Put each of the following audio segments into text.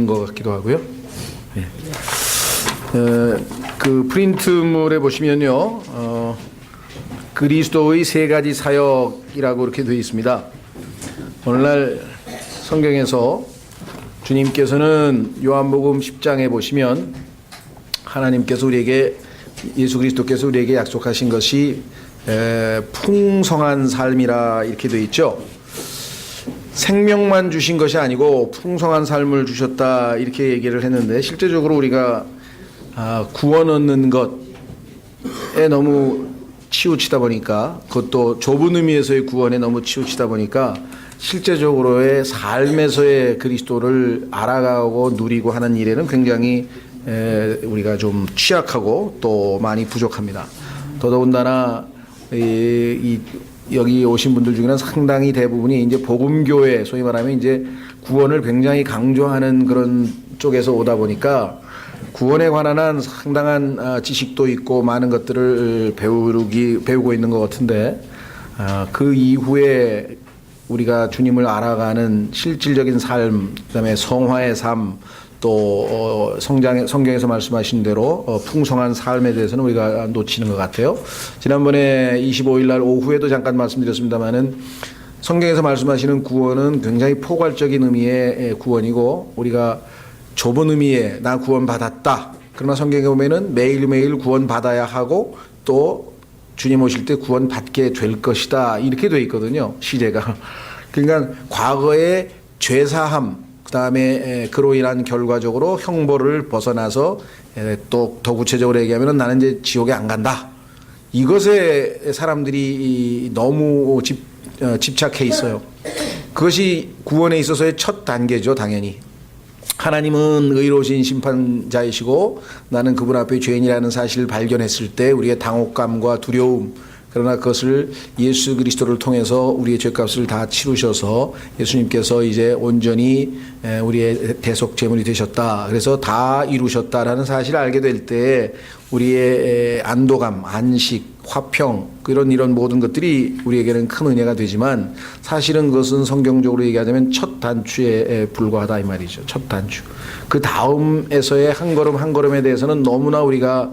것 같기도 하고요. 예. 그 프린트물에 보시면요, 그리스도의 세 가지 사역이라고 이렇게 되어 있습니다. 오늘날 성경에서 주님께서는 요한복음 10장에 보시면 하나님께서 우리에게, 예수 그리스도께서 우리에게 약속하신 것이 풍성한 삶이라 이렇게 되어 있죠. 생명만 주신 것이 아니고 풍성한 삶을 주셨다 이렇게 얘기를 했는데, 실제적으로 우리가 구원 얻는 것에 너무 치우치다 보니까, 그것도 좁은 의미에서의 구원에 너무 치우치다 보니까 실제적으로의 삶에서의 그리스도를 알아가고 누리고 하는 일에는 굉장히 우리가 좀 취약하고 또 많이 부족합니다. 더더군다나 여기 오신 분들 중에는 상당히 대부분이 이제 복음교회, 소위 말하면 이제 구원을 굉장히 강조하는 그런 쪽에서 오다 보니까 구원에 관한 한 상당한 지식도 있고 많은 것들을 배우고 있는 것 같은데, 그 이후에 우리가 주님을 알아가는 실질적인 삶, 그다음에 성화의 삶, 또 성경에서 말씀하신 대로 풍성한 삶에 대해서는 우리가 놓치는 것 같아요. 지난번에 25일 날 오후에도 잠깐 말씀드렸습니다마는, 성경에서 말씀하시는 구원은 굉장히 포괄적인 의미의 구원이고, 우리가 좁은 의미의 나 구원 받았다, 그러나 성경에 보면은 매일매일 구원 받아야 하고 또 주님 오실 때 구원 받게 될 것이다 이렇게 되어 있거든요, 시제가. 그러니까 과거의 죄사함, 그 다음에 그로 인한 결과적으로 형벌을 벗어나서 또 더 구체적으로 얘기하면 나는 이제 지옥에 안 간다, 이것에 사람들이 너무 집착해 있어요. 그것이 구원에 있어서의 첫 단계죠. 당연히 하나님은 의로우신 심판자이시고 나는 그분 앞에 죄인이라는 사실을 발견했을 때 우리의 당혹감과 두려움, 그러나 그것을 예수 그리스도를 통해서 우리의 죄값을 다 치르셔서 예수님께서 이제 온전히 우리의 대속 제물이 되셨다, 그래서 다 이루셨다라는 사실을 알게 될 때 우리의 안도감, 안식, 화평, 이런 모든 것들이 우리에게는 큰 은혜가 되지만, 사실은 그것은 성경적으로 얘기하자면 첫 단추에 불과하다 이 말이죠. 첫 단추. 그 다음에서의 한 걸음 한 걸음에 대해서는 너무나 우리가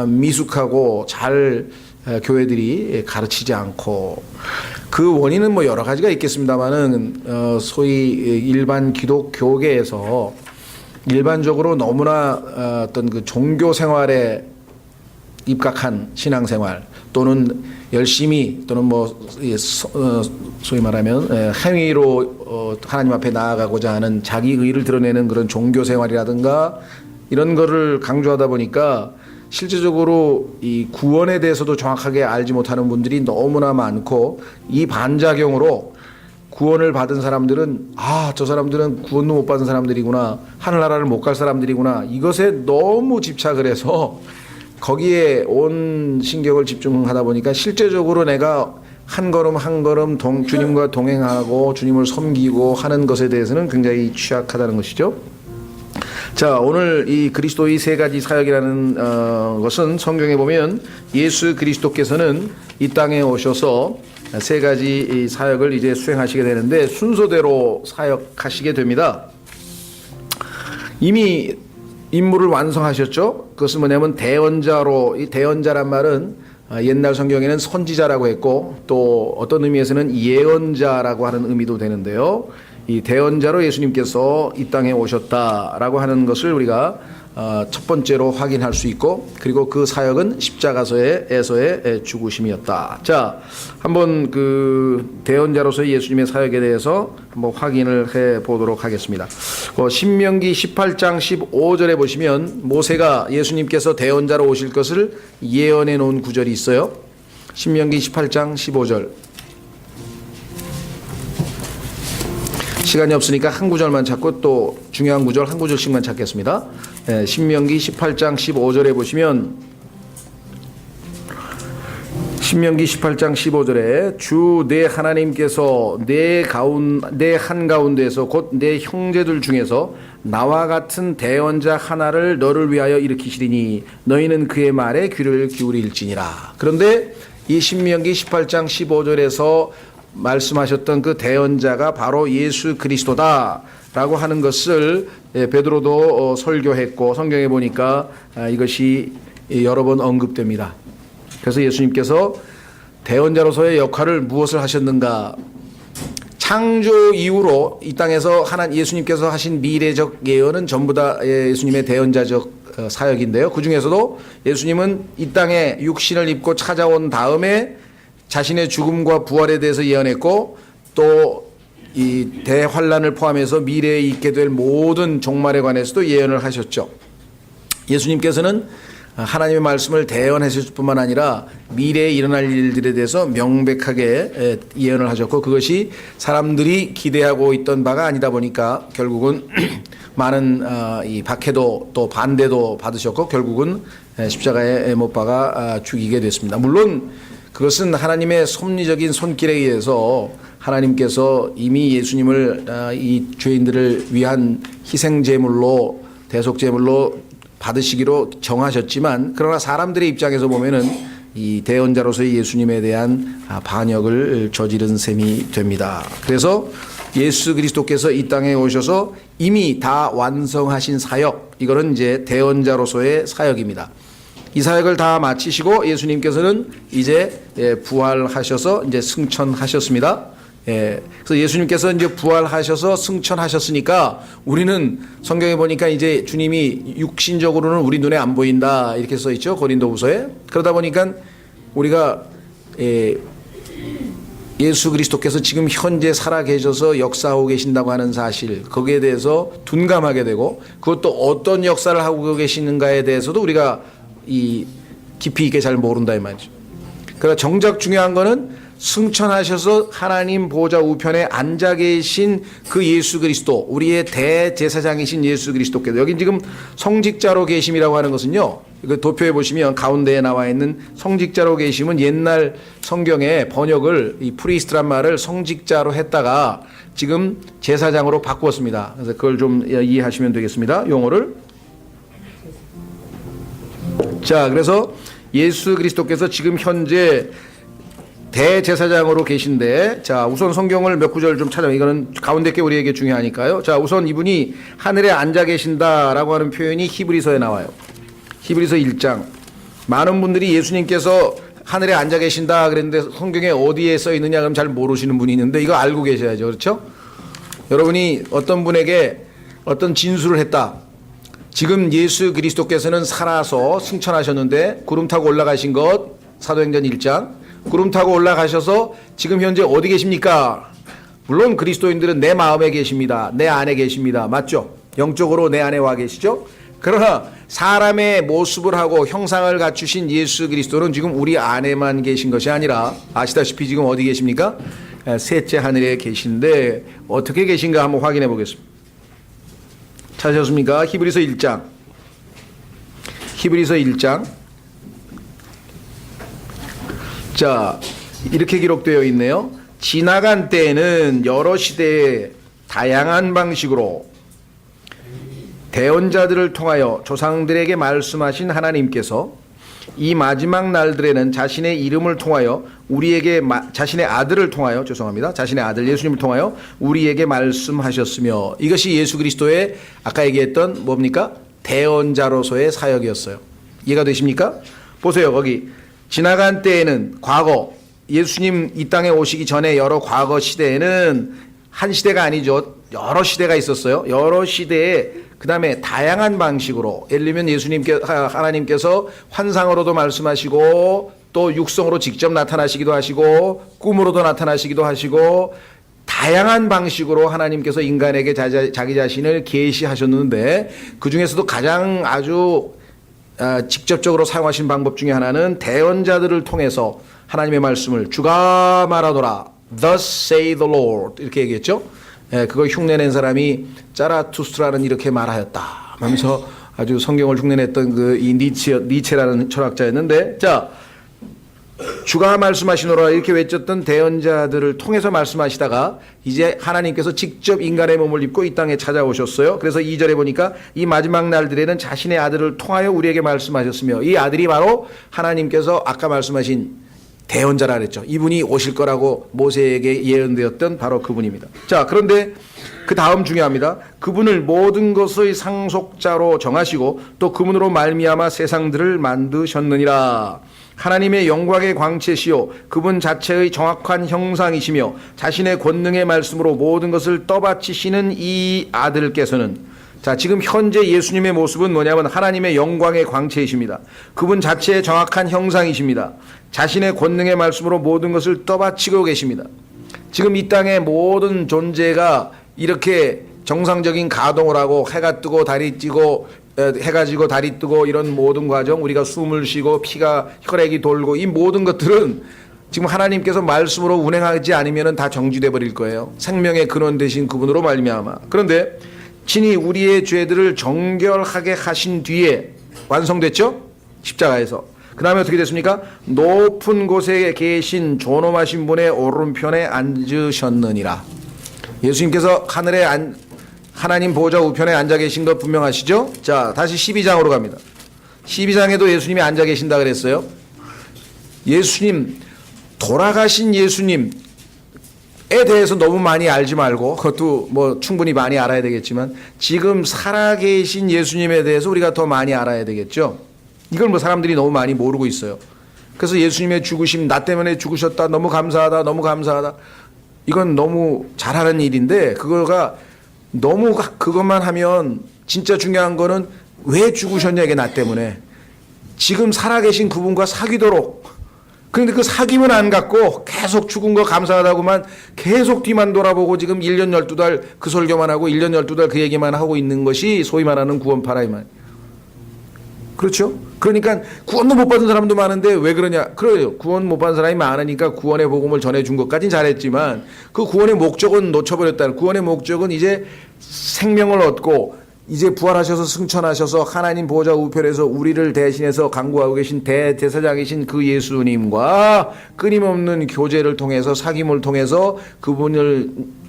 미숙하고 잘 교회들이 가르치지 않고, 그 원인은 뭐 여러 가지가 있겠습니다만은 소위 일반 기독교계에서 일반적으로 너무나 어떤 그 종교 생활에 입각한 신앙생활, 또는 열심히, 또는 뭐 소위 말하면 행위로 하나님 앞에 나아가고자 하는 자기 의를 드러내는 그런 종교 생활이라든가 이런 거를 강조하다 보니까 실제적으로 이 구원에 대해서도 정확하게 알지 못하는 분들이 너무나 많고, 이 반작용으로 구원을 받은 사람들은 저 사람들은 구원도 못 받은 사람들이구나, 하늘나라를 못 갈 사람들이구나, 이것에 너무 집착을 해서 거기에 온 신경을 집중하다 보니까 실제적으로 내가 한 걸음 한 걸음 주님과 동행하고 주님을 섬기고 하는 것에 대해서는 굉장히 취약하다는 것이죠. 자, 오늘 이 그리스도의 세 가지 사역이라는 것은 성경에 보면 예수 그리스도께서는 이 땅에 오셔서 세 가지 사역을 이제 수행하시게 되는데, 순서대로 사역하시게 됩니다. 이미 임무를 완성하셨죠. 그것은 뭐냐면 대언자로, 이 대언자란 말은 옛날 성경에는 선지자라고 했고, 또 어떤 의미에서는 예언자라고 하는 의미도 되는데요. 이 대언자로 예수님께서 이 땅에 오셨다라고 하는 것을 우리가 첫 번째로 확인할 수 있고, 그리고 그 사역은 십자가에서의 죽으심이었다. 자, 한번 그 대언자로서의 예수님의 사역에 대해서 한번 확인을 해 보도록 하겠습니다. 신명기 18장 15절에 보시면 모세가 예수님께서 대언자로 오실 것을 예언해 놓은 구절이 있어요. 신명기 18장 15절. 시간이 없으니까 한 구절만 찾고 또 중요한 구절 한 구절씩만 찾겠습니다. 신명기 18장 15절에 보시면, 신명기 18장 15절에 주 내 하나님께서 내 한가운데에서 곧 내 형제들 중에서 나와 같은 대언자 하나를 너를 위하여 일으키시리니 너희는 그의 말에 귀를 기울일지니라. 그런데 이 신명기 18장 15절에서 말씀하셨던 그 대언자가 바로 예수 그리스도다 라고 하는 것을 베드로도 설교했고 성경에 보니까 이것이 여러 번 언급됩니다. 그래서 예수님께서 대언자로서의 역할을 무엇을 하셨는가? 창조 이후로 이 땅에서 예수님께서 하신 미래적 예언은 전부 다 예수님의 대언자적 사역인데요. 그 중에서도 예수님은 이 땅에 육신을 입고 찾아온 다음에 자신의 죽음과 부활에 대해서 예언했고 또 이 대환란을 포함해서 미래에 있게 될 모든 종말에 관해서도 예언을 하셨죠. 예수님께서는 하나님의 말씀을 대언하실 뿐만 아니라 미래에 일어날 일들에 대해서 명백하게 예언을 하셨고 그것이 사람들이 기대하고 있던 바가 아니다 보니까 결국은 많은 이 박해도 또 반대도 받으셨고 결국은 십자가에 못 박아 죽이게 됐습니다. 물론 그것은 하나님의 섭리적인 손길에 의해서 하나님께서 이미 예수님을 이 죄인들을 위한 희생제물로 대속제물로 받으시기로 정하셨지만 그러나 사람들의 입장에서 보면은 이 대언자로서의 예수님에 대한 반역을 저지른 셈이 됩니다. 그래서 예수 그리스도께서 이 땅에 오셔서 이미 다 완성하신 사역, 이거는 이제 대언자로서의 사역입니다. 이 사역을 다 마치시고 예수님께서는 이제 부활하셔서 이제 승천하셨습니다. 그래서 예수님께서 이제 부활하셔서 승천하셨으니까 우리는 성경에 보니까 이제 주님이 육신적으로는 우리 눈에 안 보인다 이렇게 써 있죠. 고린도후서에. 그러다 보니까 우리가 예수 그리스도께서 지금 현재 살아 계셔서 역사하고 계신다고 하는 사실 거기에 대해서 둔감하게 되고 그것도 어떤 역사를 하고 계시는가에 대해서도 우리가 이 깊이 있게 잘 모른다 이 말이죠. 그러나 정작 중요한 거는 승천하셔서 하나님 보좌 우편에 앉아 계신 그 예수 그리스도, 우리의 대제사장이신 예수 그리스도께서 여기 지금 성직자로 계심이라고 하는 것은요. 그 도표에 보시면 가운데에 나와 있는 성직자로 계심은 옛날 성경의 번역을 이 프리스트란 말을 성직자로 했다가 지금 제사장으로 바꾸었습니다. 그래서 그걸 좀 이해하시면 되겠습니다. 용어를. 자, 그래서 예수 그리스도께서 지금 현재 대제사장으로 계신데, 자, 우선 성경을 몇 구절 좀 찾아보면, 이거는 가운데 게 우리에게 중요하니까요. 자, 우선 이분이 하늘에 앉아 계신다라고 하는 표현이 히브리서에 나와요. 히브리서 1장. 많은 분들이 예수님께서 하늘에 앉아 계신다 그랬는데 성경에 어디에 써 있느냐 그럼 잘 모르시는 분이 있는데 이거 알고 계셔야죠. 그렇죠? 여러분이 어떤 분에게 어떤 진술을 했다. 지금 예수 그리스도께서는 살아서 승천하셨는데 구름 타고 올라가신 것, 사도행전 1장. 구름 타고 올라가셔서 지금 현재 어디 계십니까? 물론 그리스도인들은 내 마음에 계십니다. 내 안에 계십니다. 맞죠? 영적으로 내 안에 와 계시죠? 그러나 사람의 모습을 하고 형상을 갖추신 예수 그리스도는 지금 우리 안에만 계신 것이 아니라 아시다시피 지금 어디 계십니까? 셋째 하늘에 계신데 어떻게 계신가 한번 확인해 보겠습니다. 찾으셨습니까? 히브리서 1장. 히브리서 1장. 자, 이렇게 기록되어 있네요. 지나간 때에는 여러 시대에 다양한 방식으로 대언자들을 통하여 조상들에게 말씀하신 하나님께서 이 마지막 날들에는 자신의 이름을 통하여 우리에게 자신의 아들을 통하여 자신의 아들 예수님을 통하여 우리에게 말씀하셨으며 이것이 예수 그리스도의 아까 얘기했던 뭡니까? 대언자로서의 사역이었어요. 이해가 되십니까? 보세요. 거기 지나간 때에는 과거 예수님 이 땅에 오시기 전에 여러 과거 시대에는 한 시대가 아니죠. 여러 시대가 있었어요. 여러 시대에 그 다음에 다양한 방식으로 예를 들면 하나님께서 환상으로도 말씀하시고 또 육성으로 직접 나타나시기도 하시고 꿈으로도 나타나시기도 하시고 다양한 방식으로 하나님께서 인간에게 자기 자신을 계시하셨는데 그 중에서도 가장 아주 직접적으로 사용하신 방법 중에 하나는 대언자들을 통해서 하나님의 말씀을 주가 말하노라 Thus say the Lord 이렇게 얘기했죠. 그걸 흉내낸 사람이 짜라투스트라는 이렇게 말하였다 하면서 아주 성경을 흉내냈던 그 이 니체라는 철학자였는데 자 주가 말씀하시노라 이렇게 외쳤던 대언자들을 통해서 말씀하시다가 이제 하나님께서 직접 인간의 몸을 입고 이 땅에 찾아오셨어요. 그래서 2절에 보니까 이 마지막 날들에는 자신의 아들을 통하여 우리에게 말씀하셨으며 이 아들이 바로 하나님께서 아까 말씀하신 대언자라 그랬죠. 이분이 오실 거라고 모세에게 예언되었던 바로 그분입니다. 자, 그런데 그 다음 중요합니다. 그분을 모든 것의 상속자로 정하시고 또 그분으로 말미암아 세상들을 만드셨느니라. 하나님의 영광의 광채시요 그분 자체의 정확한 형상이시며 자신의 권능의 말씀으로 모든 것을 떠받치시는 이 아들께서는, 자, 지금 현재 예수님의 모습은 뭐냐면 하나님의 영광의 광채이십니다. 그분 자체의 정확한 형상이십니다. 자신의 권능의 말씀으로 모든 것을 떠받치고 계십니다. 지금 이 땅의 모든 존재가 이렇게 정상적인 가동을 하고 해가 뜨고 달이 찌고 해가 지고 달이 뜨고 이런 모든 과정, 우리가 숨을 쉬고 피가 혈액이 돌고 이 모든 것들은 지금 하나님께서 말씀으로 운행하지 않으면 다 정지돼 버릴 거예요. 생명의 근원 되신 그분으로 말미암아. 그런데 친히 우리의 죄들을 정결하게 하신 뒤에 완성됐죠? 십자가에서. 그 다음에 어떻게 됐습니까? 높은 곳에 계신 존엄하신 분의 오른편에 앉으셨느니라. 예수님께서 하늘에 하나님 보좌 우편에 앉아 계신 것 분명하시죠? 자, 다시 12장으로 갑니다. 12장에도 예수님이 앉아 계신다 그랬어요. 예수님, 돌아가신 예수님에 대해서 너무 많이 알지 말고, 그것도 뭐 충분히 많이 알아야 되겠지만 지금 살아계신 예수님에 대해서 우리가 더 많이 알아야 되겠죠. 이걸 뭐 사람들이 너무 많이 모르고 있어요. 그래서 예수님의 죽으심, 나 때문에 죽으셨다, 너무 감사하다, 너무 감사하다, 이건 너무 잘하는 일인데 그거가 너무 그것만 하면 진짜 중요한 거는 왜 죽으셨냐, 이게 나 때문에. 지금 살아계신 그분과 사귀도록. 그런데 그 사귐은 안 갖고 계속 죽은 거 감사하다고만 계속 뒤만 돌아보고 지금 1년 12달 그 설교만 하고 1년 12달 그 얘기만 하고 있는 것이 소위 말하는 구원파라 이 말. 그렇죠? 그러니까 구원도 못 받은 사람도 많은데 왜 그러냐? 그래요. 구원 못 받은 사람이 많으니까 구원의 복음을 전해준 것까지는 잘했지만 그 구원의 목적은 놓쳐버렸다는. 구원의 목적은 이제 생명을 얻고 이제 부활하셔서 승천하셔서 하나님 보좌 우편에서 우리를 대신해서 강구하고 계신 대제사장이신 그 예수님과 끊임없는 교제를 통해서 사귐을 통해서 그분을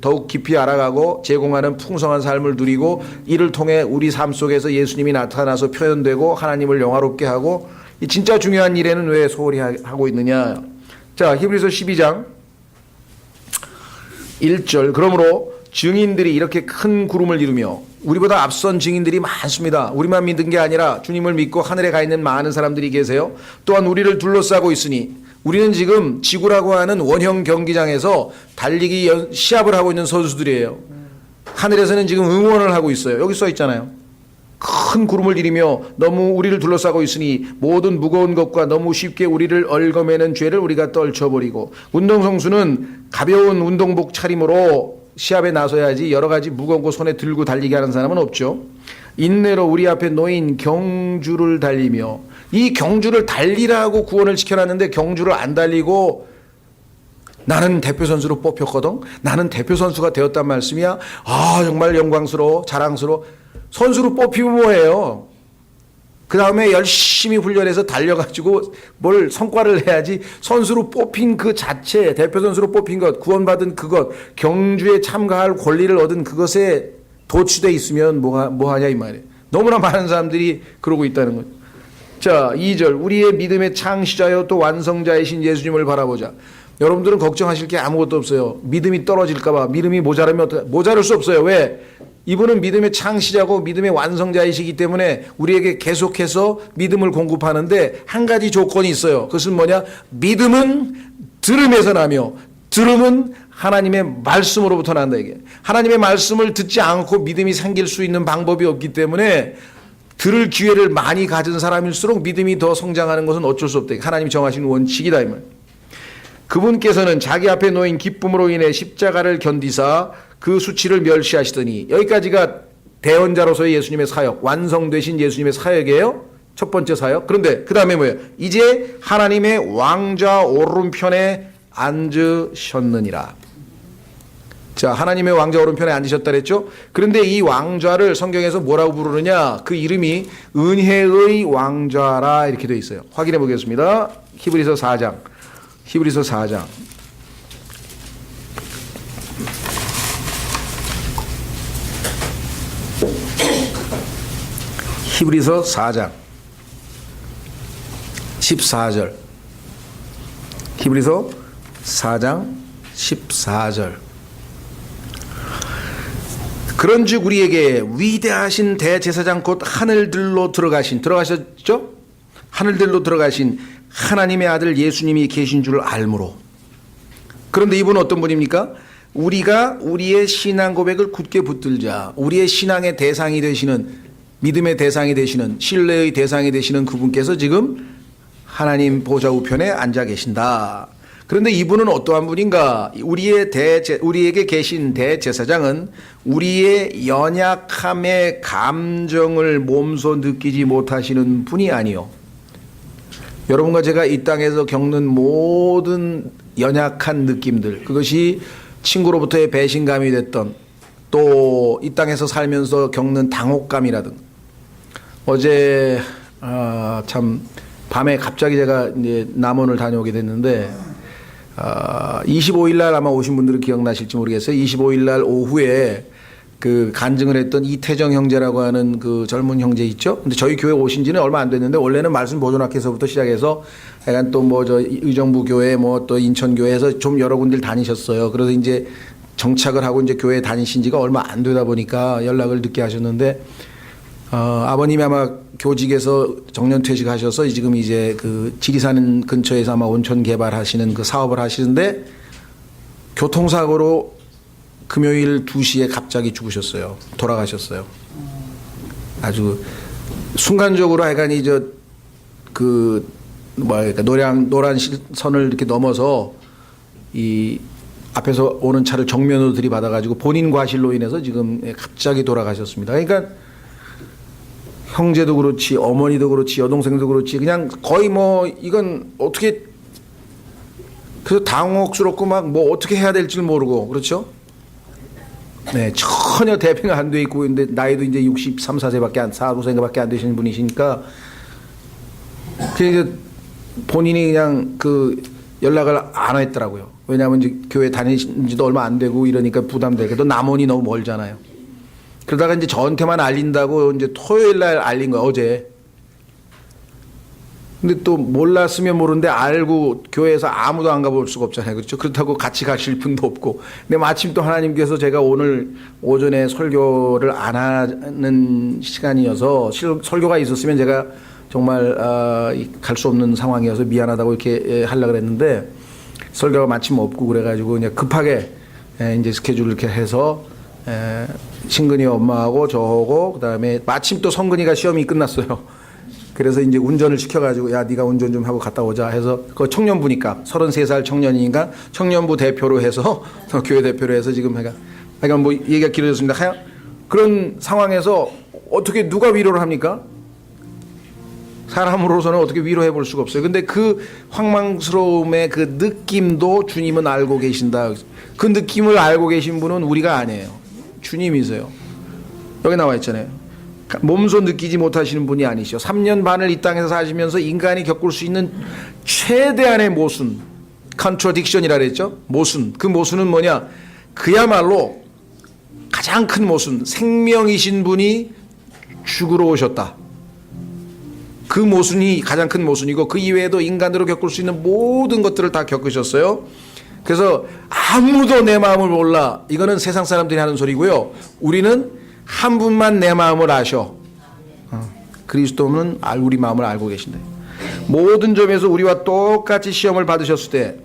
더욱 깊이 알아가고 제공하는 풍성한 삶을 누리고 이를 통해 우리 삶 속에서 예수님이 나타나서 표현되고 하나님을 영화롭게 하고, 이 진짜 중요한 일에는 왜 소홀히 하고 있느냐. 자, 히브리서 12장 1절. 그러므로 증인들이 이렇게 큰 구름을 이루며, 우리보다 앞선 증인들이 많습니다. 우리만 믿은 게 아니라 주님을 믿고 하늘에 가 있는 많은 사람들이 계세요. 또한 우리를 둘러싸고 있으니, 우리는 지금 지구라고 하는 원형 경기장에서 달리기 시합을 하고 있는 선수들이에요. 하늘에서는 지금 응원을 하고 있어요. 여기 써 있잖아요. 큰 구름을 이루며 너무 우리를 둘러싸고 있으니 모든 무거운 것과 너무 쉽게 우리를 얽어매는 죄를 우리가 떨쳐버리고. 운동선수는 가벼운 운동복 차림으로 시합에 나서야지 여러 가지 무거운 거 손에 들고 달리게 하는 사람은 없죠. 인내로 우리 앞에 놓인 경주를 달리며, 이 경주를 달리라고 구원을 시켜놨는데 경주를 안 달리고 나는 대표 선수로 뽑혔거든, 나는 대표 선수가 되었단 말씀이야. 아, 정말 영광스러워, 자랑스러워. 선수로 뽑히면 뭐예요? 그 다음에 열심히 훈련해서 달려가지고 뭘 성과를 내야지. 선수로 뽑힌 그 자체, 대표 선수로 뽑힌 것, 구원받은 그것, 경주에 참가할 권리를 얻은 그것에 도취돼 있으면 뭐하냐 이 말이에요. 너무나 많은 사람들이 그러고 있다는 거죠. 자, 2절. 우리의 믿음의 창시자여 또 완성자이신 예수님을 바라보자. 여러분들은 걱정하실 게 아무것도 없어요. 믿음이 떨어질까 봐, 믿음이 모자라면 모자랄 수 없어요. 왜? 이분은 믿음의 창시자고 믿음의 완성자이시기 때문에 우리에게 계속해서 믿음을 공급하는데 한 가지 조건이 있어요. 그것은 뭐냐? 믿음은 들음에서 나며 들음은 하나님의 말씀으로부터 난다, 이게. 하나님의 말씀을 듣지 않고 믿음이 생길 수 있는 방법이 없기 때문에 들을 기회를 많이 가진 사람일수록 믿음이 더 성장하는 것은 어쩔 수 없다. 하나님이 정하신 원칙이다, 이 말. 그분께서는 자기 앞에 놓인 기쁨으로 인해 십자가를 견디사 그 수치를 멸시하시더니, 여기까지가 대언자로서의 예수님의 사역, 완성되신 예수님의 사역이에요. 첫 번째 사역. 그런데 그 다음에 뭐예요? 이제 하나님의 왕좌 오른편에 앉으셨느니라. 자, 하나님의 왕좌 오른편에 앉으셨다 그랬죠? 그런데 이 왕좌를 성경에서 뭐라고 부르느냐? 그 이름이 은혜의 왕좌라 이렇게 되어 있어요. 확인해 보겠습니다. 히브리서 4장. 히브리서 4장. 히브리서 4장 14절. 히브리서 4장 14절. 그런즉 우리에게 위대하신 대제사장 곧 하늘들로 들어가셨죠? 하늘들로 들어가신 하나님의 아들 예수님이 계신 줄 알므로. 그런데 이분은 어떤 분입니까? 우리가 우리의 신앙 고백을 굳게 붙들자. 우리의 신앙의 대상이 되시는, 믿음의 대상이 되시는, 신뢰의 대상이 되시는 그분께서 지금 하나님 보좌 우편에 앉아 계신다. 그런데 이분은 어떠한 분인가? 우리에게 계신 대제사장은 우리의 연약함의 감정을 몸소 느끼지 못하시는 분이 아니요. 여러분과 제가 이 땅에서 겪는 모든 연약한 느낌들, 그것이 친구로부터의 배신감이 됐던, 또 이 땅에서 살면서 겪는 당혹감이라든, 어제 참 밤에 갑자기 제가 이제 남원을 다녀오게 됐는데 25일 날 아마 오신 분들은 기억나실지 모르겠어요. 25일 날 오후에 그 간증을 했던 이태정 형제라고 하는 그 젊은 형제 있죠. 근데 저희 교회 오신 지는 얼마 안 됐는데 원래는 말씀 보존학교에서부터 시작해서 약간 또 뭐 저 의정부 교회 뭐 또 인천 교회에서 좀 여러 군데를 다니셨어요. 그래서 이제 정착을 하고 이제 교회 다니신 지가 얼마 안 되다 보니까 연락을 늦게 하셨는데 아버님이 아마 교직에서 정년 퇴직하셔서 지금 이제 그 지리산 근처에서 아마 온천 개발하시는 그 사업을 하시는데 교통사고로 금요일 2시에 갑자기 죽으셨어요. 돌아가셨어요. 아주 순간적으로 하여간 그 뭐랄까 노란 선을 이렇게 넘어서 이 앞에서 오는 차를 정면으로 들이받아가지고 본인 과실로 인해서 지금 갑자기 돌아가셨습니다. 그러니까 형제도 그렇지, 어머니도 그렇지, 여동생도 그렇지, 그냥 거의 뭐 이건 어떻게 그래서 당혹스럽고 막 뭐 어떻게 해야 될지 모르고 그렇죠. 네, 전혀 대비가 안 돼 있고, 근데 나이도 이제 63, 4세밖에 안, 4, 5세밖에 안 되시는 분이시니까, 그래서 본인이 그냥 그 연락을 안 했더라고요. 왜냐하면 이제 교회 다니신 지도 얼마 안 되고 이러니까 부담되게. 또 남원이 너무 멀잖아요. 그러다가 이제 저한테만 알린다고 이제 토요일 날 알린 거예요, 어제. 근데 또 몰랐으면 모르는데 알고 교회에서 아무도 안 가볼 수가 없잖아요. 그렇죠? 그렇다고 같이 가실 분도 없고. 근데 마침 또 하나님께서 제가 오늘 오전에 설교를 안 하는 시간이어서 설교가 있었으면 제가 정말 갈 수 없는 상황이어서 미안하다고 이렇게 하려고 했는데 설교가 마침 없고 그래가지고 그냥 급하게 이제 스케줄을 이렇게 해서 신근이 엄마하고 저하고 그다음에 마침 또 성근이가 시험이 끝났어요. 그래서 이제 운전을 시켜가지고 야 네가 운전 좀 하고 갔다 오자 해서 그 청년부니까 33살 청년이니까 청년부 대표로 해서 교회 대표로 해서 지금 그러니까 뭐 얘기가 길어졌습니다. 그런 상황에서 어떻게 누가 위로를 합니까? 사람으로서는 어떻게 위로해 볼 수가 없어요. 근데 그 황망스러움의 그 느낌도 주님은 알고 계신다. 그 느낌을 알고 계신 분은 우리가 아니에요. 주님이세요. 여기 나와 있잖아요. 몸소 느끼지 못하시는 분이 아니시죠. 3년 반을 이 땅에서 사시면서 인간이 겪을 수 있는 최대한의 모순, 컨트라딕션이라 그랬죠. 모순. 그 모순은 뭐냐? 그야말로 가장 큰 모순, 생명이신 분이 죽으러 오셨다. 그 모순이 가장 큰 모순이고 그 이외에도 인간으로 겪을 수 있는 모든 것들을 다 겪으셨어요. 그래서 아무도 내 마음을 몰라. 이거는 세상 사람들이 하는 소리고요. 우리는 한 분만 내 마음을 아셔. 그리스도는 우리 마음을 알고 계신다. 모든 점에서 우리와 똑같이 시험을 받으셨을 때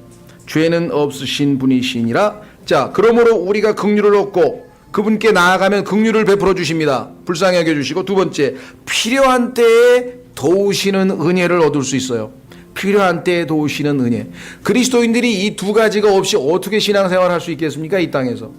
죄는 없으신 분이시니라. 자, 그러므로 우리가 긍휼을 얻고 그분께 나아가면 긍휼을 베풀어 주십니다. 불쌍히 여겨 주시고, 두 번째, 필요한 때에 도우시는 은혜를 얻을 수 있어요. 필요한 때에 도우시는 은혜. 그리스도인들이 이 두 가지가 없이 어떻게 신앙생활을 할 수 있겠습니까? 이 땅에서.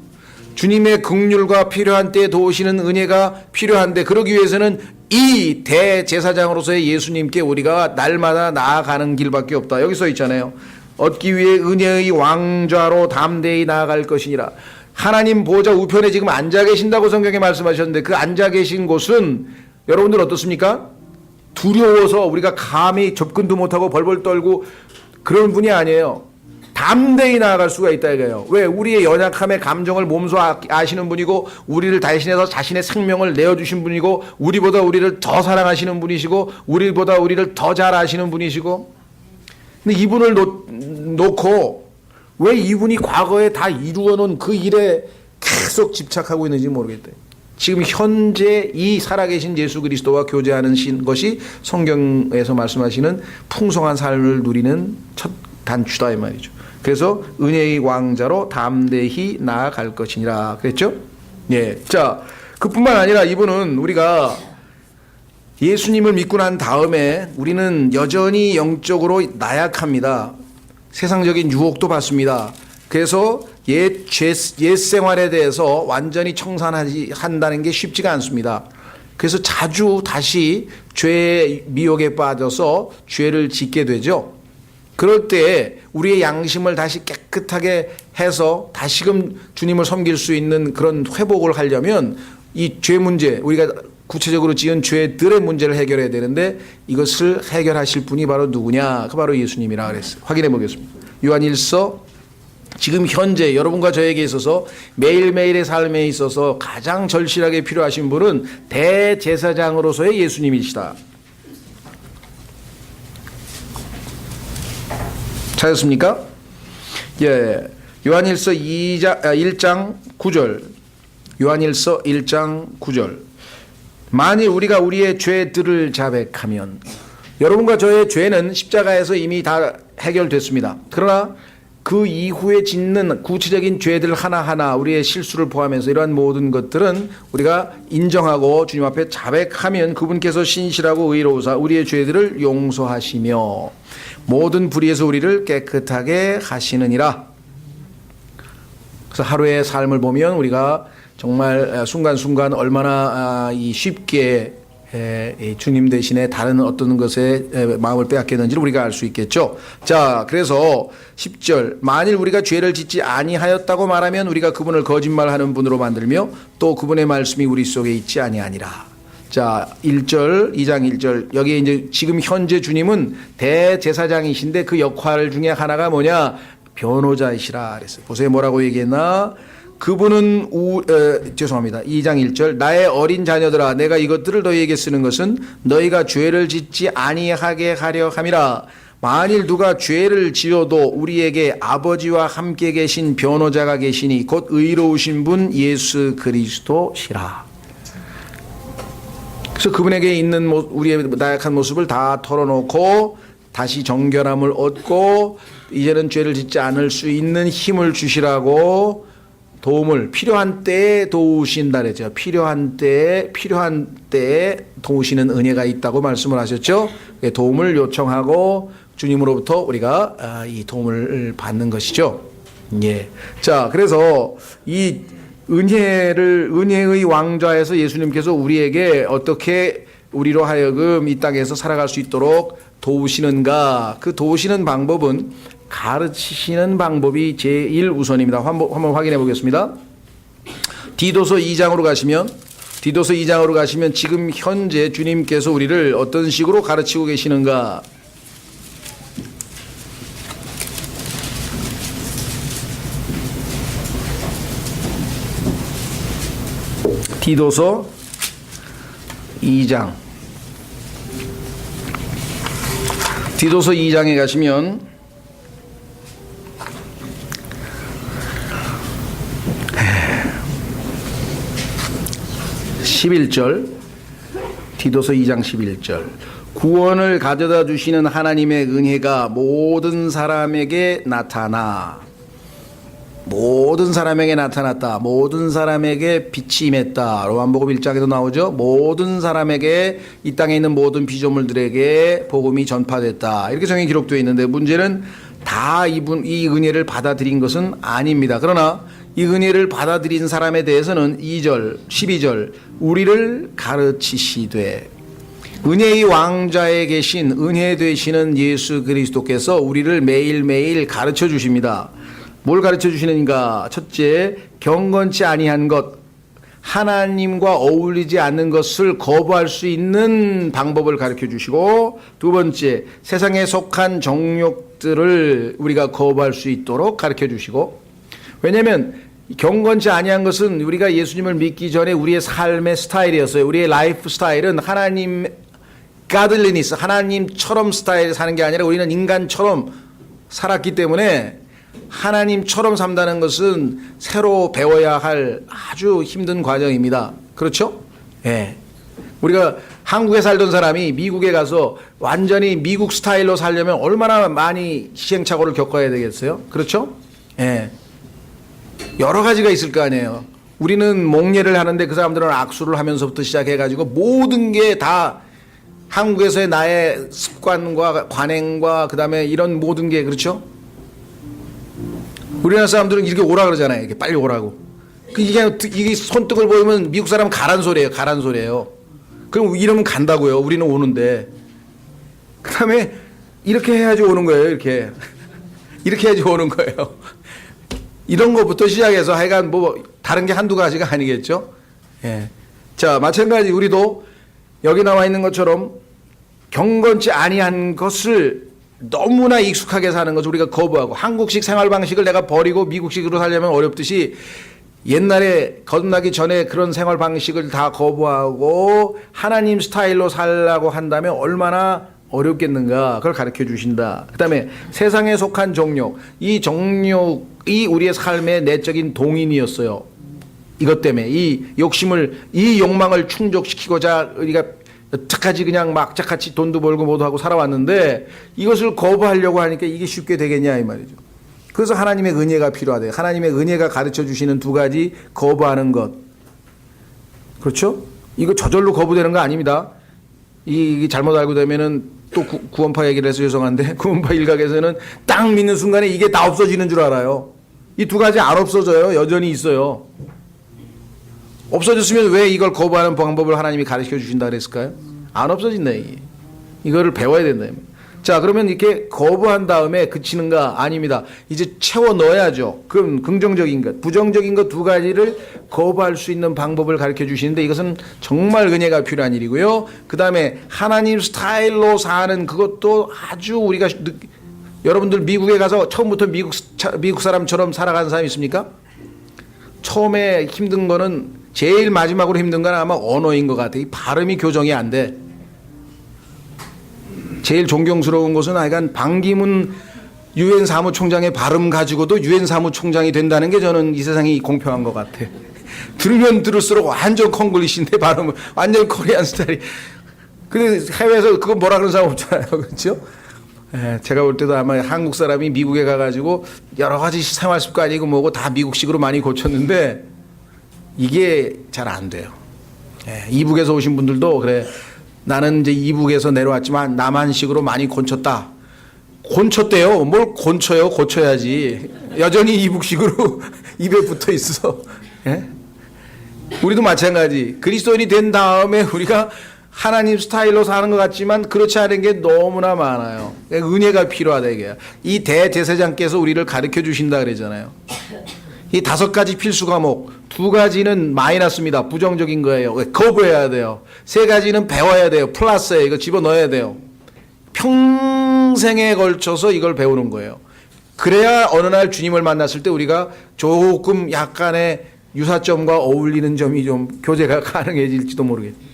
주님의 긍휼과 필요한 때에 도우시는 은혜가 필요한데, 그러기 위해서는 이 대제사장으로서의 예수님께 우리가 날마다 나아가는 길밖에 없다. 여기 써 있잖아요. 얻기 위해 은혜의 왕좌로 담대히 나아갈 것이니라. 하나님 보좌 우편에 지금 앉아 계신다고 성경에 말씀하셨는데, 그 앉아 계신 곳은 여러분들 어떻습니까? 두려워서 우리가 감히 접근도 못하고 벌벌 떨고 그런 분이 아니에요. 담대히 나아갈 수가 있다 이거예요. 왜? 우리의 연약함의 감정을 몸소 아시는 분이고, 우리를 대신해서 자신의 생명을 내어주신 분이고, 우리보다 우리를 더 사랑하시는 분이시고, 우리보다 우리를 더 잘 아시는 분이시고. 근데 이분을 놓고 왜 이분이 과거에 다 이루어 놓은 그 일에 계속 집착하고 있는지 모르겠다. 지금 현재 이 살아계신 예수 그리스도와 교제하는 것이 성경에서 말씀하시는 풍성한 삶을 누리는 첫 단추다 이 말이죠. 그래서 은혜의 왕자로 담대히 나아갈 것이니라 그랬죠. 예. 자, 그뿐만 아니라 이분은 우리가 예수님을 믿고 난 다음에 우리는 여전히 영적으로 나약합니다. 세상적인 유혹도 받습니다. 그래서 옛 생활에 대해서 완전히 청산한다는 게 쉽지가 않습니다. 그래서 자주 다시 죄의 미혹에 빠져서 죄를 짓게 되죠. 그럴 때 우리의 양심을 다시 깨끗하게 해서 다시금 주님을 섬길 수 있는 그런 회복을 하려면 이 죄 문제, 우리가 구체적으로 지은 죄들의 문제를 해결해야 되는데 이것을 해결하실 분이 바로 누구냐? 그 바로 예수님이라 그랬어요. 확인해 보겠습니다. 요한일서 지금 현재 여러분과 저에게 있어서 매일매일의 삶에 있어서 가장 절실하게 필요하신 분은 대제사장으로서의 예수님이시다. 찾았습니까? 예. 요한일서 1장 9절. 요한일서 1장 9절. 만일 우리가 우리의 죄들을 자백하면, 여러분과 저의 죄는 십자가에서 이미 다 해결됐습니다. 그러나 그 이후에 짓는 구체적인 죄들 하나하나, 우리의 실수를 포함해서 이러한 모든 것들은 우리가 인정하고 주님 앞에 자백하면 그분께서 신실하고 의로우사 우리의 죄들을 용서하시며 모든 불의에서 우리를 깨끗하게 하시느니라. 그래서 하루의 삶을 보면 우리가 정말 순간순간 얼마나 쉽게 주님 대신에 다른 어떤 것에 마음을 빼앗겼는지를 우리가 알 수 있겠죠. 자, 그래서 10절, 만일 우리가 죄를 짓지 아니하였다고 말하면 우리가 그분을 거짓말하는 분으로 만들며 또 그분의 말씀이 우리 속에 있지 아니하니라. 자, 1절, 2장 1절. 여기에 이제 지금 현재 주님은 대제사장이신데 그 역할 중에 하나가 뭐냐? 변호자이시라 그랬어요. 보세요. 뭐라고 얘기했나? 그분은 죄송합니다. 2장 1절. 나의 어린 자녀들아, 내가 이것들을 너희에게 쓰는 것은 너희가 죄를 짓지 아니하게 하려 함이라. 만일 누가 죄를 지어도 우리에게 아버지와 함께 계신 변호자가 계시니 곧 의로우신 분 예수 그리스도시라. 그래서 그분에게 있는 우리의 나약한 모습을 다 털어놓고 다시 정결함을 얻고 이제는 죄를 짓지 않을 수 있는 힘을 주시라고 도움을 필요한 때에 도우신다 그랬죠. 필요한 때에 도우시는 은혜가 있다고 말씀을 하셨죠. 도움을 요청하고 주님으로부터 우리가 이 도움을 받는 것이죠. 예. 자, 그래서 이 은혜의 왕좌에서 예수님께서 우리에게 어떻게 우리로 하여금 이 땅에서 살아갈 수 있도록 도우시는가? 그 도우시는 방법은 가르치시는 방법이 제일 우선입니다. 한번 확인해 보겠습니다. 디도서 2장으로 가시면 지금 현재 주님께서 우리를 어떤 식으로 가르치고 계시는가? 디도서 2장. 디도서 2장에 가시면 11절, 디도서 2장 11절. 구원을 가져다 주시는 하나님의 은혜가 모든 사람에게 나타났다. 모든 사람에게 빛이 임했다. 로마복음 1장에도 나오죠. 모든 사람에게, 이 땅에 있는 모든 피조물들에게 복음이 전파됐다. 이렇게 성경에 기록되어 있는데 문제는 다 이 은혜를 받아들인 것은 아닙니다. 그러나 이 은혜를 받아들인 사람에 대해서는 2절, 12절, 우리를 가르치시되, 은혜의 왕좌에 계신 은혜 되시는 예수 그리스도께서 우리를 매일매일 가르쳐 주십니다. 뭘 가르쳐 주시는가? 첫째, 경건치 아니한 것, 하나님과 어울리지 않는 것을 거부할 수 있는 방법을 가르쳐 주시고, 두 번째, 세상에 속한 정욕들을 우리가 거부할 수 있도록 가르쳐 주시고, 왜냐하면 경건치 아니한 것은 우리가 예수님을 믿기 전에 우리의 삶의 스타일이었어요. 우리의 라이프 스타일은 하나님 가들리니스, 하나님처럼 스타일 사는 게 아니라 우리는 인간처럼 살았기 때문에 하나님처럼 산다는 것은 새로 배워야 할 아주 힘든 과정입니다. 그렇죠? 예. 우리가 한국에 살던 사람이 미국에 가서 완전히 미국 스타일로 살려면 얼마나 많이 시행착오를 겪어야 되겠어요? 그렇죠? 예. 여러 가지가 있을 거 아니에요. 우리는 목례를 하는데 그 사람들은 악수를 하면서부터 시작해가지고 모든 게 다 한국에서의 나의 습관과 관행과 그 다음에 이런 모든 게 그렇죠? 우리나라 사람들은 이렇게 오라 그러잖아요. 이렇게 빨리 오라고. 이게 손등을 보이면 미국 사람은 가란 소리예요. 가란 소리예요. 그럼 이러면 간다고요. 우리는 오는데. 그 다음에 이렇게 해야지 오는 거예요. 이렇게. 이렇게 해야지 오는 거예요. 이런 것부터 시작해서 하여간 뭐 다른 게 한두 가지가 아니겠죠. 예. 자, 마찬가지 우리도 여기 나와 있는 것처럼 경건치 아니한 것을 너무나 익숙하게 사는 것을 우리가 거부하고 한국식 생활 방식을 내가 버리고 미국식으로 살려면 어렵듯이 옛날에 거듭나기 전에 그런 생활 방식을 다 거부하고 하나님 스타일로 살라고 한다면 얼마나 어렵겠는가 그걸 가르쳐 주신다. 그 다음에 세상에 속한 정욕, 이 정욕이 우리의 삶의 내적인 동인이었어요. 이것 때문에 이 욕심을 이 욕망을 충족시키고자 우리가 어떡하지 그냥 막자같이 돈도 벌고 뭐도 하고 살아왔는데 이것을 거부하려고 하니까 이게 쉽게 되겠냐 이 말이죠. 그래서 하나님의 은혜가 필요하대요. 하나님의 은혜가 가르쳐 주시는 두 가지 거부하는 것. 그렇죠? 이거 저절로 거부되는 거 아닙니다. 이 잘못 알고 되면은 또 구원파 얘기를 해서 죄송한데 구원파 일각에서는 딱 믿는 순간에 이게 다 없어지는 줄 알아요. 이 두 가지 안 없어져요. 여전히 있어요. 없어졌으면 왜 이걸 거부하는 방법을 하나님이 가르쳐 주신다 그랬을까요? 안 없어진다 이게. 이거를 배워야 된다. 자, 그러면 이렇게 거부한 다음에 그치는가? 아닙니다. 이제 채워 넣어야죠. 그럼 긍정적인 것, 부정적인 것 두 가지를 거부할 수 있는 방법을 가르쳐 주시는데 이것은 정말 은혜가 필요한 일이고요. 그 다음에 하나님 스타일로 사는 그것도 아주 우리가 여러분들 미국에 가서 처음부터 미국 사람처럼 살아가는 사람 있습니까? 처음에 힘든 거는 제일 마지막으로 힘든 건 아마 언어인 것 같아요. 이 발음이 교정이 안 돼. 제일 존경스러운 것은 하여간 반기문 유엔 사무총장의 발음 가지고도 유엔 사무총장이 된다는 게 저는 이 세상이 공평한 것 같아. 들으면 들을수록 완전 콩글리시인데 발음은 완전 코리안 스타일이. 근데 해외에서 그거 뭐라 그러는 사람 없잖아요. 그렇죠? 예, 제가 볼 때도 아마 한국 사람이 미국에 가가지고 여러 가지 생활 습관이고 뭐고 다 미국식으로 많이 고쳤는데 이게 잘 안 돼요. 예, 이북에서 오신 분들도 그래. 나는 이제 이북에서 내려왔지만 남한식으로 많이 곤쳤다. 곤쳤대요. 뭘 곤쳐요? 고쳐야지. 여전히 이북식으로 입에 붙어 있어. 예? 우리도 마찬가지. 그리스도인이 된 다음에 우리가 하나님 스타일로 사는 것 같지만 그렇지 않은 게 너무나 많아요. 은혜가 필요하다 이게. 이 대제사장께서 우리를 가르쳐 주신다 그러잖아요. 이 5가지 필수 과목, 2가지는 마이너스입니다. 부정적인 거예요. 거부해야 돼요. 3가지는 배워야 돼요. 플러스에 이거 집어넣어야 돼요. 평생에 걸쳐서 이걸 배우는 거예요. 그래야 어느 날 주님을 만났을 때 우리가 조금 약간의 유사점과 어울리는 점이 좀 교제가 가능해질지도 모르겠어요.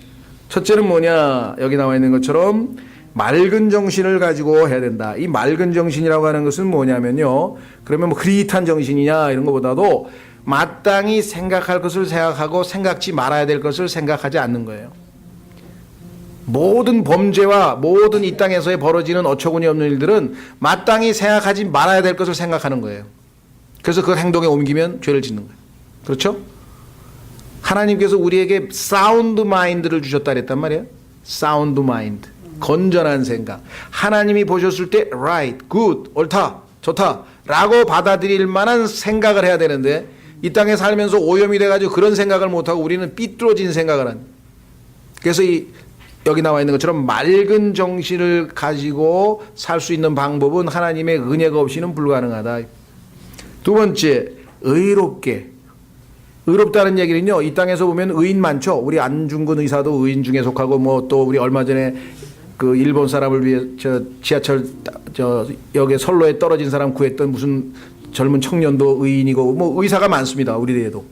첫째는 뭐냐? 여기 나와 있는 것처럼 맑은 정신을 가지고 해야 된다. 이 맑은 정신이라고 하는 것은 뭐냐면요. 그러면 뭐 흐릿한 정신이냐 이런 것보다도 마땅히 생각할 것을 생각하고 생각지 말아야 될 것을 생각하지 않는 거예요. 모든 범죄와 모든 이 땅에서의 벌어지는 어처구니 없는 일들은 마땅히 생각하지 말아야 될 것을 생각하는 거예요. 그래서 그 행동에 옮기면 죄를 짓는 거예요. 그렇죠? 하나님께서 우리에게 사운드 마인드를 주셨다 그랬단 말이에요. 사운드 마인드. 건전한 생각. 하나님이 보셨을 때 right, good, 옳다, 좋다 라고 받아들일 만한 생각을 해야 되는데 이 땅에 살면서 오염이 돼가지고 그런 생각을 못하고 우리는 삐뚤어진 생각을 하는. 그래서 여기 나와 있는 것처럼 맑은 정신을 가지고 살 수 있는 방법은 하나님의 은혜가 없이는 불가능하다. 두 번째, 의롭게. 의롭다는 얘기는요, 이 땅에서 보면 의인 많죠. 우리 안중근 의사도 의인 중에 속하고, 뭐 또 우리 얼마 전에 그 일본 사람을 위해 지하철 역에 선로에 떨어진 사람 구했던 무슨 젊은 청년도 의인이고, 뭐 의사가 많습니다. 우리에도.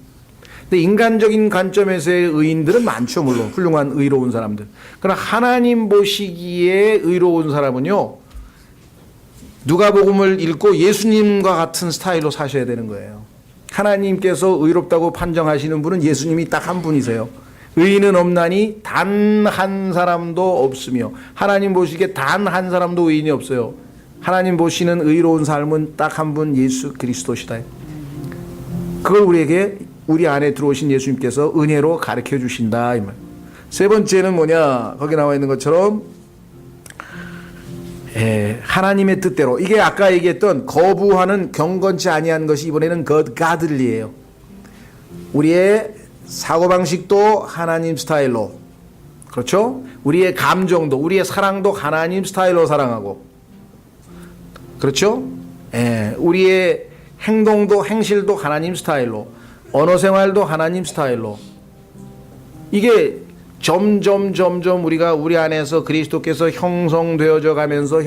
근데 인간적인 관점에서의 의인들은 많죠. 물론 훌륭한 의로운 사람들. 그러나 하나님 보시기에 의로운 사람은요, 누가복음을 읽고 예수님과 같은 스타일로 사셔야 되는 거예요. 하나님께서 의롭다고 판정하시는 분은 예수님이 딱 한 분이세요. 의인은 없나니 단 한 사람도 없으며, 하나님 보시기에 단 한 사람도 의인이 없어요. 하나님 보시는 의로운 삶은 딱 한 분, 예수 그리스도시다. 그걸 우리에게, 우리 안에 들어오신 예수님께서 은혜로 가르쳐 주신다 이 말. 세 번째는 뭐냐, 거기 나와 있는 것처럼 하나님의 뜻대로, 이게 아까 얘기했던 거부하는 경건치 아니한 것이 이번에는 godly예요. 우리의 사고방식도 하나님 스타일로, 그렇죠? 우리의 감정도, 우리의 사랑도 하나님 스타일로 사랑하고, 그렇죠? 우리의 행동도, 행실도 하나님 스타일로, 언어생활도 하나님 스타일로. 이게 점점 우리가 우리 안에서 그리스도께서 형성되어져 가면서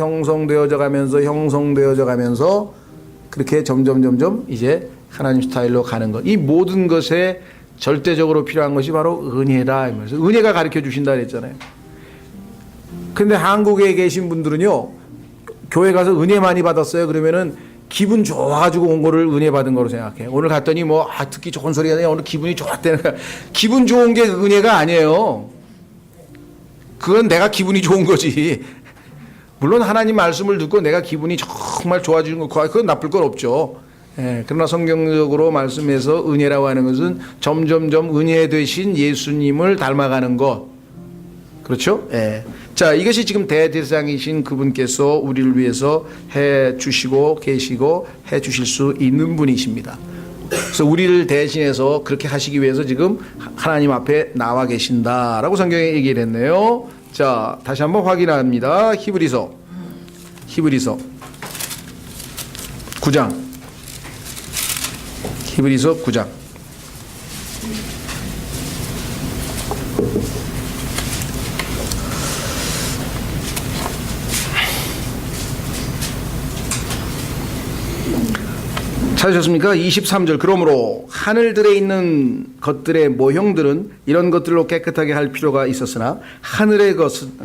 그렇게 점점 이제 하나님 스타일로 가는 것. 이 모든 것에 절대적으로 필요한 것이 바로 은혜다. 은혜가 가르쳐 주신다 그랬잖아요. 근데 한국에 계신 분들은요, 교회 가서 은혜 많이 받았어요. 그러면은 기분 좋아가지고 온 거를 은혜 받은 거로 생각해. 오늘 갔더니 뭐, 듣기 좋은 소리가 나요. 오늘 기분이 좋았다는 거야. 기분 좋은 게 은혜가 아니에요. 그건 내가 기분이 좋은 거지. 물론 하나님 말씀을 듣고 내가 기분이 정말 좋아지는 거, 그건 나쁠 건 없죠. 그러나 성경적으로 말씀해서 은혜라고 하는 것은 점점점 은혜 되신 예수님을 닮아가는 것. 그렇죠? 자, 이것이 지금 대제사장이신 그분께서 우리를 위해서 해 주시고 계시고 해 주실 수 있는 분이십니다. 그래서 우리를 대신해서 그렇게 하시기 위해서 지금 하나님 앞에 나와 계신다라고 성경에 얘기를 했네요. 자, 다시 한번 확인합니다. 히브리서 9장. 히브리서 9장. 찾으셨습니까? 23절. 그러므로 하늘들에 있는 것들의 모형들은 이런 것들로 깨끗하게 할 필요가 있었으나 하늘의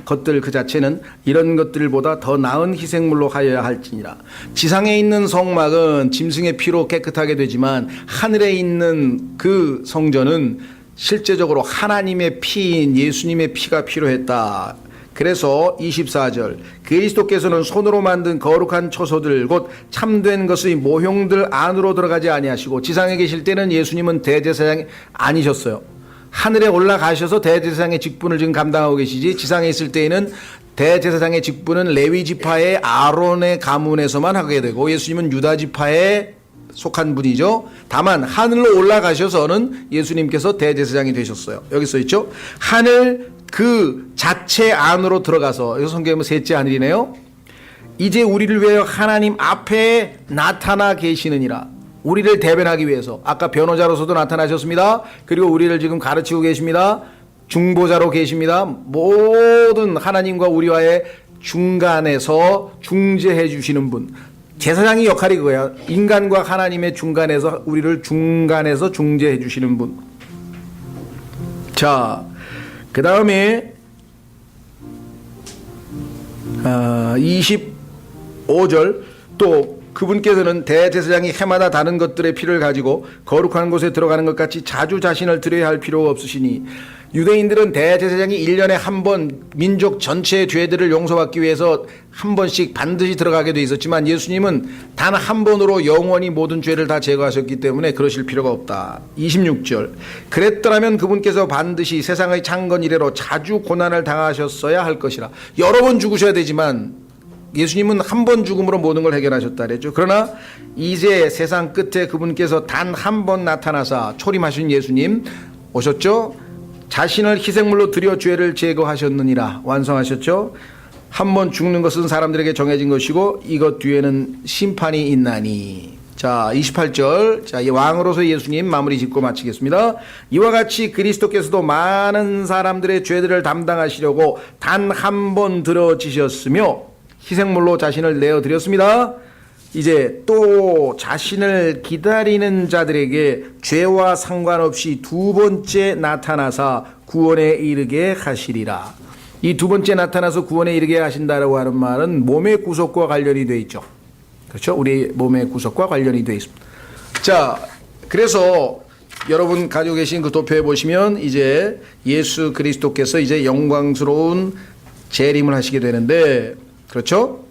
것들 그 자체는 이런 것들보다 더 나은 희생물로 하여야 할지니라. 지상에 있는 성막은 짐승의 피로 깨끗하게 되지만 하늘에 있는 그 성전은 실제적으로 하나님의 피인 예수님의 피가 필요했다. 그래서 24절, 그리스도께서는 손으로 만든 거룩한 처소들 곧 참된 것의 모형들 안으로 들어가지 아니하시고, 지상에 계실 때는 예수님은 대제사장이 아니셨어요. 하늘에 올라가셔서 대제사장의 직분을 지금 감당하고 계시지, 지상에 있을 때에는 대제사장의 직분은 레위 지파의 아론의 가문에서만 하게 되고, 예수님은 유다 지파에 속한 분이죠. 다만 하늘로 올라가셔서는 예수님께서 대제사장이 되셨어요. 여기 써 있죠. 하늘 그 자체 안으로 들어가서, 여기 성경은 셋째 하늘이네요. 이제 우리를 위하여 하나님 앞에 나타나 계시느니라. 우리를 대변하기 위해서. 아까 변호자로서도 나타나셨습니다. 그리고 우리를 지금 가르치고 계십니다. 중보자로 계십니다. 모든 하나님과 우리와의 중간에서 중재해 주시는 분. 제사장의 역할이 그거야. 인간과 하나님의 중간에서, 우리를 중간에서 중재해 주시는 분. 자, 그 다음에 25절, 또 그분께서는 대제사장이 해마다 다른 것들의 피를 가지고 거룩한 곳에 들어가는 것 같이 자주 자신을 드려야 할 필요가 없으시니, 유대인들은 대제사장이 1년에 한 번 민족 전체의 죄들을 용서받기 위해서 한 번씩 반드시 들어가게 돼 있었지만, 예수님은 단 한 번으로 영원히 모든 죄를 다 제거하셨기 때문에 그러실 필요가 없다. 26절, 그랬더라면 그분께서 반드시 세상의 창건 이래로 자주 고난을 당하셨어야 할 것이라. 여러 번 죽으셔야 되지만 예수님은 한 번 죽음으로 모든 걸 해결하셨다 그랬죠. 그러나 이제 세상 끝에 그분께서 단 한 번 나타나사 초림하신 예수님 오셨죠. 자신을 희생물로 드려 죄를 제거하셨느니라. 완성하셨죠. 한 번 죽는 것은 사람들에게 정해진 것이고 이것 뒤에는 심판이 있나니. 자, 28절. 자, 이 왕으로서 예수님 마무리 짓고 마치겠습니다. 이와 같이 그리스도께서도 많은 사람들의 죄들을 담당하시려고 단 한 번 들어지셨으며 희생물로 자신을 내어드렸습니다. 이제 또 자신을 기다리는 자들에게 죄와 상관없이 두 번째 나타나사 구원에 이르게 하시리라. 이 두 번째 나타나서 구원에 이르게 하신다라고 하는 말은 몸의 구속과 관련이 되어 있죠. 그렇죠? 우리 몸의 구석과 관련이 되어 있습니다. 자, 그래서 여러분 가지고 계신 그 도표에 보시면 이제 예수 그리스도께서 이제 영광스러운 재림을 하시게 되는데, 그렇죠?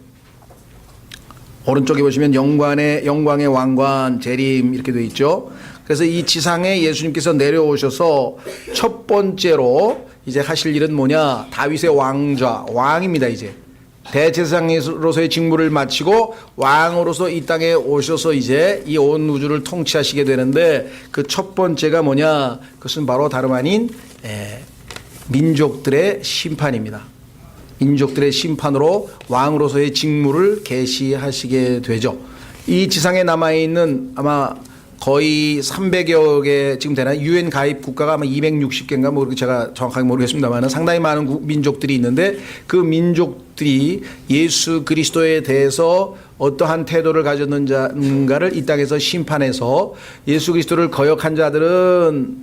오른쪽에 보시면 영광의 왕관 재림 이렇게 되어 있죠. 그래서 이 지상에 예수님께서 내려오셔서 첫 번째로 이제 하실 일은 뭐냐? 다윗의 왕좌, 왕입니다. 이제 대제사장으로서의 직무를 마치고 왕으로서 이 땅에 오셔서 이제 이 온 우주를 통치하시게 되는데, 그 첫 번째가 뭐냐? 그것은 바로 다름 아닌 민족들의 심판입니다. 민족들의 심판으로 왕으로서의 직무를 계시하시게 되죠. 이 지상에 남아있는 아마 거의 300여 개 지금 되나 유엔 가입 국가가 아마 260개인가 뭐 그렇게 제가 정확하게 모르겠습니다만 상당히 많은 민족들이 있는데, 그 민족들이 예수 그리스도에 대해서 어떠한 태도를 가졌는가를 이 땅에서 심판해서 예수 그리스도를 거역한 자들은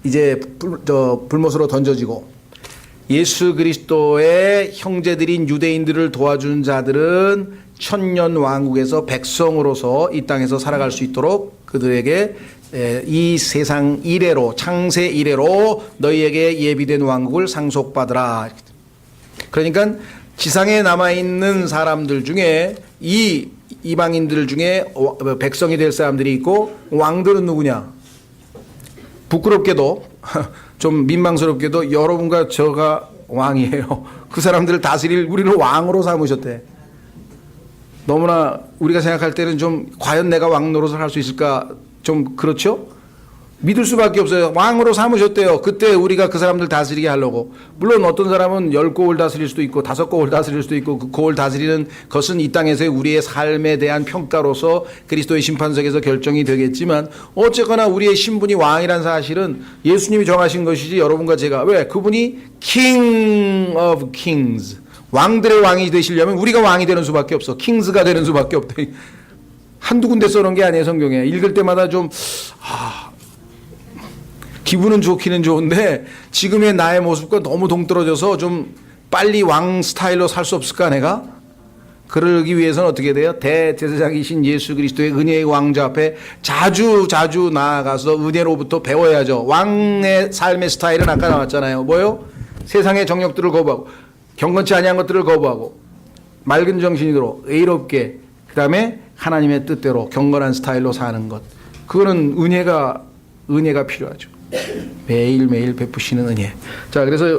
이제 불못으로 던져지고, 예수 그리스도의 형제들인 유대인들을 도와준 자들은 천년 왕국에서 백성으로서 이 땅에서 살아갈 수 있도록 그들에게 이 세상 이래로, 창세 이래로 너희에게 예비된 왕국을 상속받으라. 그러니까 지상에 남아있는 사람들 중에 이 이방인들 중에 백성이 될 사람들이 있고, 왕들은 누구냐? 부끄럽게도 좀 민망스럽게도 여러분과 저가 왕이에요. 그 사람들을 다스릴 우리를 왕으로 삼으셨대. 너무나 우리가 생각할 때는 좀 과연 내가 왕 노릇을 할 수 있을까 좀 그렇죠? 믿을 수밖에 없어요. 왕으로 삼으셨대요. 그때 우리가 그 사람들 다스리게 하려고. 물론 어떤 사람은 10고을 다스릴 수도 있고 5고을 다스릴 수도 있고, 그 고을 다스리는 것은 이 땅에서의 우리의 삶에 대한 평가로서 그리스도의 심판석에서 결정이 되겠지만, 어쨌거나 우리의 신분이 왕이란 사실은 예수님이 정하신 것이지 여러분과 제가. 왜? 그분이 King of Kings, 왕들의 왕이 되시려면 우리가 왕이 되는 수밖에 없어. 킹스가 되는 수밖에 없대. 한두 군데 써놓은 게 아니에요, 성경에. 읽을 때마다 좀 기분은 좋기는 좋은데 지금의 나의 모습과 너무 동떨어져서 좀 빨리 왕 스타일로 살 수 없을까 내가? 그러기 위해서는 어떻게 돼요? 대제사장이신 예수 그리스도의 은혜의 왕좌 앞에 자주 나아가서 은혜로부터 배워야죠. 왕의 삶의 스타일은 아까 나왔잖아요. 뭐요? 세상의 정욕들을 거부하고, 경건치 아니한 것들을 거부하고, 맑은 정신으로 의롭게, 그 다음에 하나님의 뜻대로 경건한 스타일로 사는 것. 그거는 은혜가 필요하죠. 매일매일 베푸시는 은혜. 자, 그래서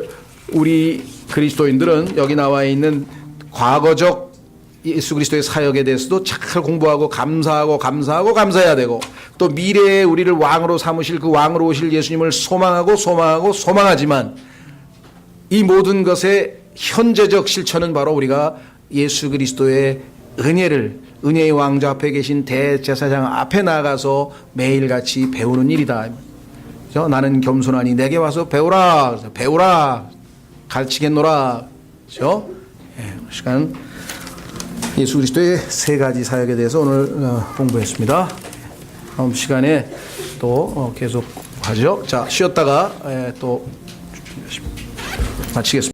우리 그리스도인들은 여기 나와 있는 과거적 예수 그리스도의 사역에 대해서도 잘 공부하고 감사해야 되고, 또 미래에 우리를 왕으로 삼으실 그 왕으로 오실 예수님을 소망하지만 이 모든 것의 현재적 실천은 바로 우리가 예수 그리스도의 은혜의 왕좌 앞에 계신 대제사장 앞에 나가서 매일같이 배우는 일이다. 나는 겸손하니 내게 와서 배우라 가르치겠노라. 그렇죠? 시간 예수 그리스도의 세 가지 사역에 대해서 오늘 공부했습니다. 다음 시간에 또 계속 하죠. 자, 쉬었다가 또 마치겠습니다.